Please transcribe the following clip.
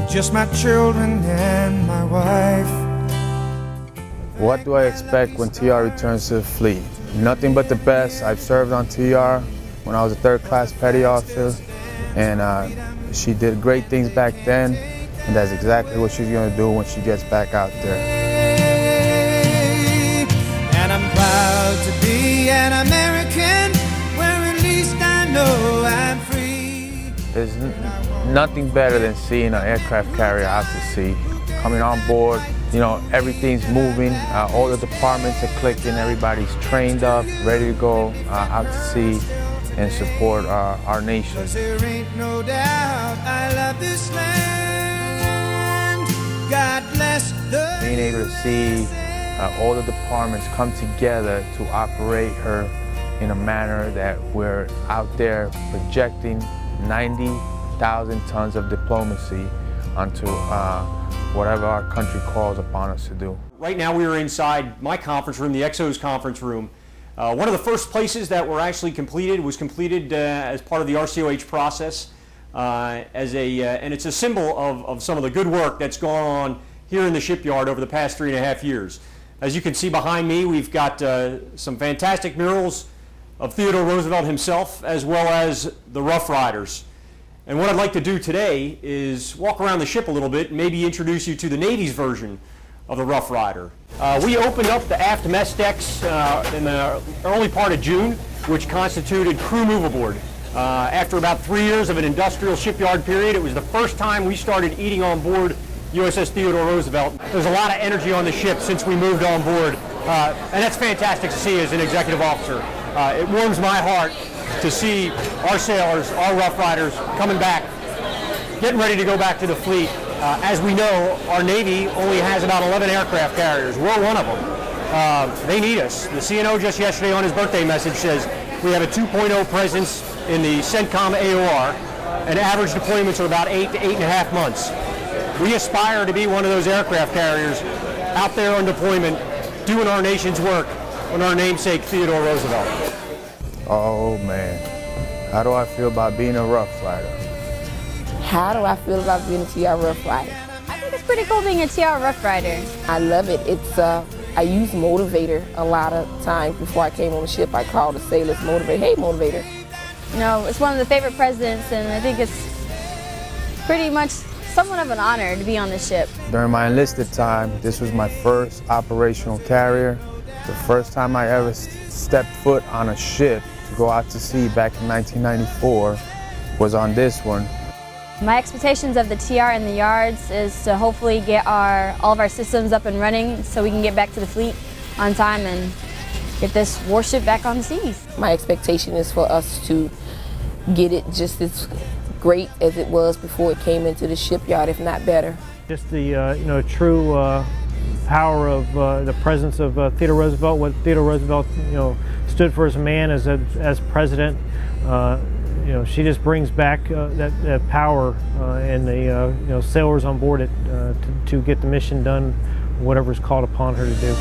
just my children and my wife. What do I expect when TR returns to the fleet? Nothing but the best. I've served on TR when I was a third-class petty officer, and she did great things back then, and that's exactly what she's going to do when she gets back out there. And I'm proud to be an American, where at least I know I'm free. There's nothing better than seeing an aircraft carrier out to sea. Coming on board, you know, everything's moving, all the departments are clicking, everybody's trained up, ready to go out to sea and support our nation. There ain't no doubt I love this land. God bless the Being able to see all the departments come together to operate her in a manner that we're out there projecting 90,000 tons of diplomacy onto whatever our country calls upon us to do. Right now we are inside my conference room, the XO's conference room. One of the first places that were actually completed was completed as part of the RCOH process, and it's a symbol of some of the good work that's gone on here in the shipyard over the past 3.5 years. As you can see behind me, we've got some fantastic murals of Theodore Roosevelt himself, as well as the Rough Riders. And what I'd like to do today is walk around the ship a little bit and maybe introduce you to the Navy's version of the Rough Rider. We opened up the aft mess decks in the early part of June, which constituted crew move aboard. After about 3 years of an industrial shipyard period, it was the first time we started eating on board USS Theodore Roosevelt. There's a lot of energy on the ship since we moved on board, and that's fantastic to see as an executive officer. It warms my heart to see our sailors, our Rough Riders, coming back, getting ready to go back to the fleet. As we know, our Navy only has about 11 aircraft carriers. We're one of them. They need us. The CNO just yesterday on his birthday message says we have a 2.0 presence in the CENTCOM AOR, and average deployments are about 8 to 8.5 months. We aspire to be one of those aircraft carriers out there on deployment, doing our nation's work on our namesake Theodore Roosevelt. Oh man, how do I feel about being a Rough Rider? How do I feel about being a TR Rough Rider? I think it's pretty cool being a TR Rough Rider. I love it. I use motivator a lot of times before I came on the ship. I called the sailors motivator. Hey, motivator. You know, it's one of the favorite presidents, and I think it's pretty much somewhat of an honor to be on the ship. During my enlisted time, this was my first operational carrier. The first time I ever stepped foot on a ship to go out to sea back in 1994 was on this one. My expectations of the TR in the yards is to hopefully get all of our systems up and running so we can get back to the fleet on time and get this warship back on the seas. My expectation is for us to get it just as great as it was before it came into the shipyard, if not better. Just the true power of the presence of Theodore Roosevelt, what Theodore Roosevelt stood for as a man, as president. She just brings back that power and the sailors on board it to get the mission done, whatever is called upon her to do.